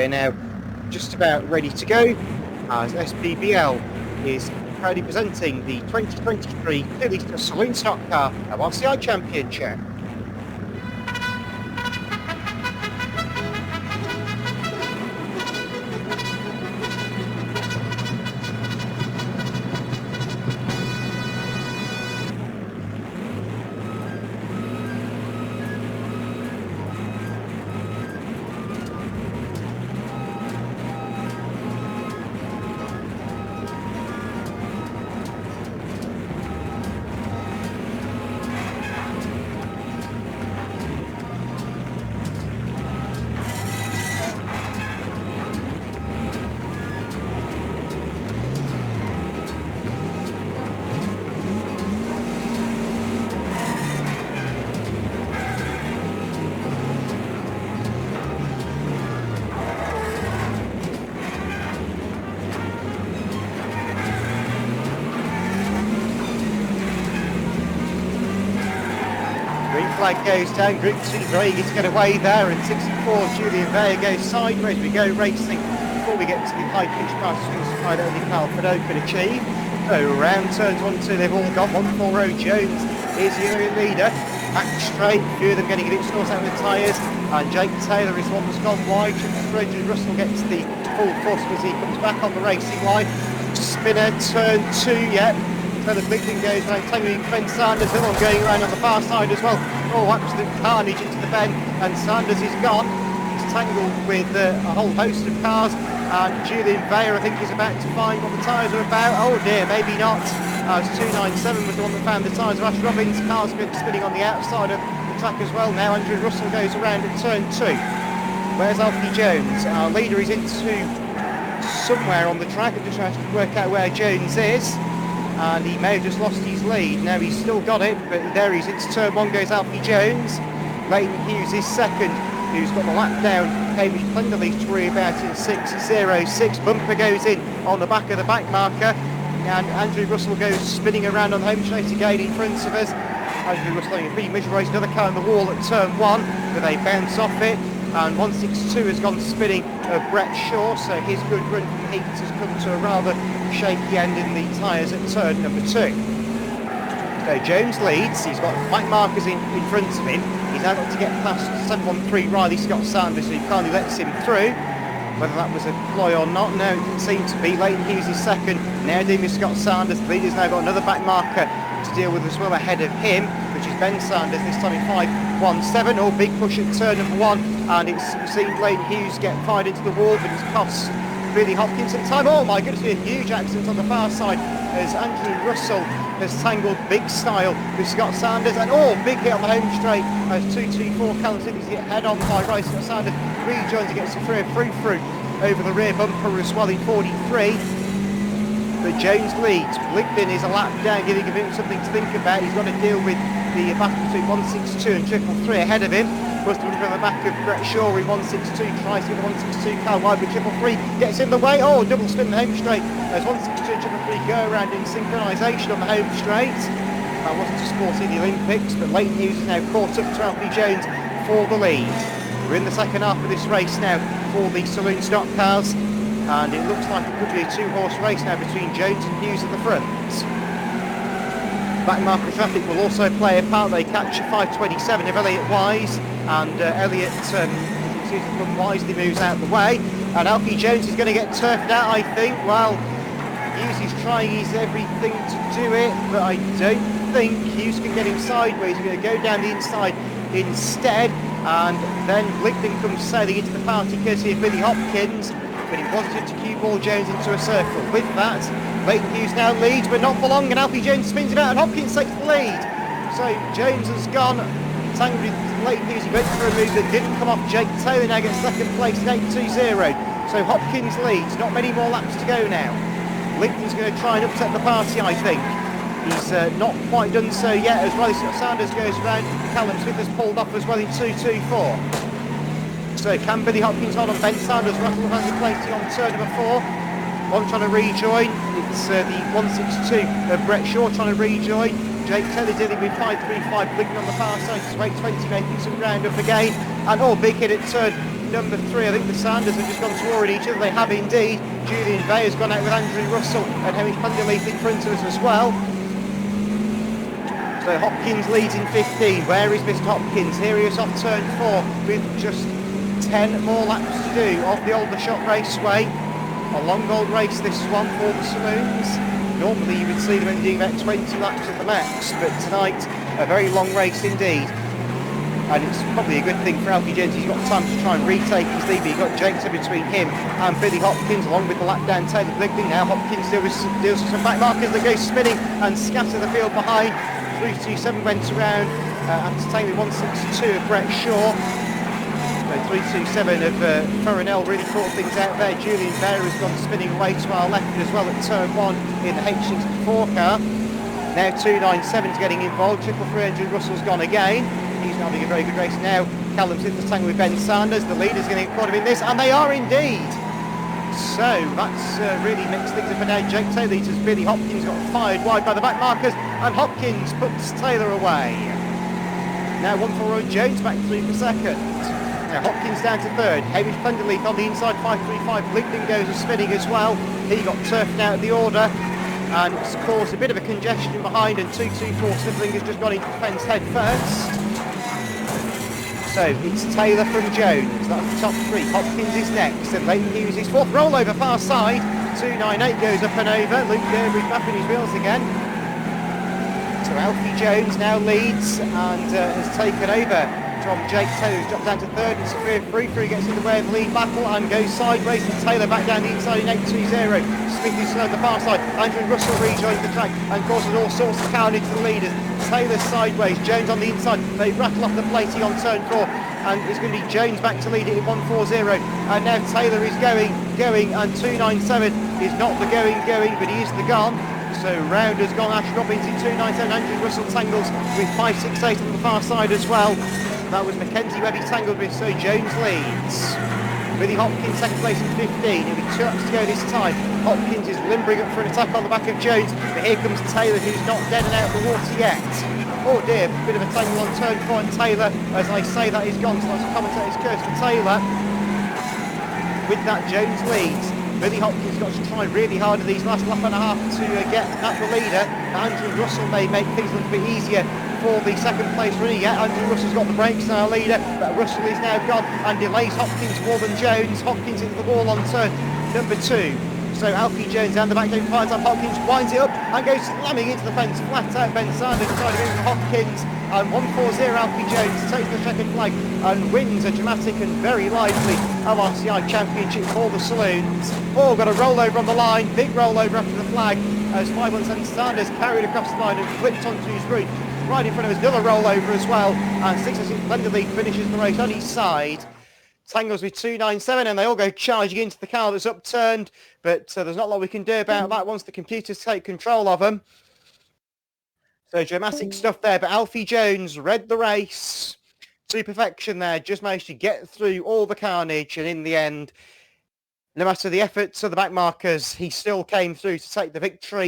They're now just about ready to go as Ssbl is proudly presenting the 2023 Saloonstockcar RCI Championship. Green flag goes down, Group 2 very eager to get away there, and 64 Julian Vaya goes sideways. We go racing before we get to the high pitch pass that only Carl Fedot could achieve. So around turns 1 and 2 they've all got. 140 Jones is the early leader. Back straight, a few of them getting a bit snorts out of the tyres, and Jake Taylor is one that's gone wide. Andrew Russell gets the full force as he comes back on the racing line. Spinner, turn 2, yeah. So the big thing goes around, tangling Ben Sanders, Hill going around on the far side as well. Oh, absolute carnage into the bend, and Sanders is gone. He's tangled with a whole host of cars, and Julian Vaya, I think, is about to find what the tyres are about. Oh dear, maybe not. 297 was the one that found the tyres of Ash Robbins. Cars spinning on the outside of the track as well now. Andrew Russell goes around at turn 2. Where's Alfie Jones? Our leader is into somewhere on the track. I'm just trying to work out where Jones is. And he may have just lost his lead. Now he's still got it, but there he is. It's turn 1 goes Alfie Jones. Leighton Hughes is second, who's got the lap down. Hamish Plenderly to worry about in 6.06. Bumper goes in on the back of the back marker. And Andrew Russell goes spinning around on the home straight again in front of us. Andrew Russell having a pretty miserable race. Another car on the wall at turn 1, but they bounce off it. And 162 has gone spinning of Brett Shaw, so his good run from the heat has come to a rather shaky end in the tyres at turn number 2. So Jones leads, he's got back markers in front of him. He's now got to get past 713 Riley Scott Sanders, who kindly lets him through. Whether that was a ploy or not, no, it didn't seem to be. Leighton Hughes is second, now dealing with Scott Sanders. The leader's now got another back marker to deal with as well ahead of him, which is Ben Sanders, this time in 5.17. Oh, big push at turn number 1, and it's seen Leighton Hughes get fired into the wall, but it's cost Billy Hopkins some time. Oh my goodness, a huge accident on the far side as Andrew Russell has tangled big style with Scott Sanders, and oh, big hit on the home straight as 224 Callum Sidney's get head on by Rice. Scott Sanders rejoins, he gets a free over the rear bumper as well in 43. But Jones leads. Ligden is a lap down, giving him something to think about. He's got to deal with the battle between 162 and 333 ahead of him. Must have from the back of Brett Shaw in 162, tries to get the 162 car wide, but 333 gets in the way. Oh, double spin the home straight as 162 and 333 go around in synchronisation on the home straight. That wasn't a sport in the Olympics, but Leighton Hughes is now caught up to Alfie Jones for the lead. We're in the second half of this race now for the Saloonstockcars, and it looks like it could be a 2-horse race now between Jones and Hughes at the front. Back marker traffic will also play a part. They catch a 5.27 of Elliott Wise, and Elliott wisely moves out of the way, and Alfie Jones is going to get turfed out, I think. Well, Hughes is trying his everything to do it, but I don't think Hughes can get him sideways. He's going to go down the inside instead, and then Ligden comes sailing into the party courtesy of Billy Hopkins, but he wanted to cue ball Jones into a circle. With that, Leighton Hughes now leads, but not for long, and Alfie Jones spins it out, and Hopkins takes the lead. So Jones has gone, tangled with Leighton Hughes. He went for a move that didn't come off. Jake Taylor now gets second place at 8.20. So Hopkins leads, not many more laps to go now. Ligden's going to try and upset the party, I think. He's not quite done so yet, as Riley Scott Sanders goes around. Callum Smith has pulled off as well in 2.24. So can Billy Hopkins hold on Ben Sanders? Russell has a place on turn number 4. One trying to rejoin. It's the 162 of Brett Shaw trying to rejoin. Jake Taylor dealing with 5.35. Ligden on the far side. 8.20 making some ground up again. And oh, big hit at turn number 3. I think the Sanders have just gone toward each other. They have indeed. Julian Bayer's gone out with Andrew Russell and Hamish Punderleaf in front of us as well. So Hopkins leads in 15. Where is Mr. Hopkins? Here he is off turn 4 with just 10 more laps to do of the Aldershot Raceway. A long old race this one for the Saloons. Normally you would see them only doing about 20 laps at the max, but tonight a very long race indeed. And it's probably a good thing for Alfie Jones. He's got time to try and retake his lead, but you've got Jacob between him and Billy Hopkins, along with the lap down Taylor Bligley. Now Hopkins deals with some back markers that go spinning and scatter the field behind. 327 went around after taking 162 of Brett Shaw. So 327 of Furinell really caught things out there. Julian Bayer has gone spinning away to our left as well at turn 1 in the H64 car. Now 297's getting involved. 333 Russell's gone again. He's having a very good race now. Callum's in the tangle with Ben Sanders. The leader's going to get caught up in this, and they are indeed. So that's really mixed things up for now. Jake Taylor leads as Billy Hopkins got fired wide by the back markers, and Hopkins puts Taylor away. Now 1 for Roy Jones, back 3 for second. Now Hopkins down to third. Hamish Punderleaf on the inside, 535. Blinkton goes a spinning as well. He got turfed out of the order and it's caused a bit of a congestion behind, and 224 Sniffling has just gone into the fence head first. So it's Taylor from Jones, that's the top 3. Hopkins is next, and Leighton Hughes is 4th. Rollover far side, 298 goes up and over. Luke Gerbery's mapping his wheels again. So Alfie Jones now leads and has taken over from Jake Taylor, who's dropped down to 3rd, and Severe Free gets in the way of the lead battle and goes sideways, and Taylor back down the inside in 820. Smith is slow on the far side. Andrew Russell rejoins the track and causes all sorts of carnage to the leaders. Taylor sideways, Jones on the inside. They rattle off the plating on turn 4, and it's going to be Jones back to lead it in 140. And now Taylor is going, and 297 is not the going, but he is the gone. So round has gone. Ash Robbins in 297. Andrew Russell tangles with 568 on the far side as well. That was Mackenzie Webb he tangled with, so Jones leads. Billy Hopkins second place in 15. It'll be 2 laps to go this time. Hopkins is limbering up for an attack on the back of Jones, but here comes Taylor, who's not dead and out of the water yet. Oh dear, bit of a tangle on turn 4, and Taylor, as I say, that is gone, so that's a commentator's curse for Taylor. With that, Jones leads. Billy Hopkins got to try really hard in these last lap and a half to get at the leader. Andrew Russell may make things a little bit easier for the second place runner yet. Andrew Russell's got the brakes on our leader, but Russell is now gone and delays Hopkins more than Jones. Hopkins into the wall on turn number 2. So Alfie Jones down the back game finds out Hopkins, winds it up and goes slamming into the fence flat out. Ben Sanders trying to move for Hopkins, and 140 Alfie Jones takes the checkered flag and wins a dramatic and very lively LRCI Championship for the Saloons. Oh, got a rollover on the line, big rollover after the flag as 517 Sanders carried across the line and flipped onto his route. Right in front of us, another rollover as well, and 606 Blended finishes the race on his side. Tangles with 297, and they all go charging into the car that's upturned, but there's not a lot we can do about that once the computers take control of them. So dramatic stuff there, but Alfie Jones read the race to perfection there, just managed to get through all the carnage, and in the end, no matter the efforts of the back markers, he still came through to take the victory.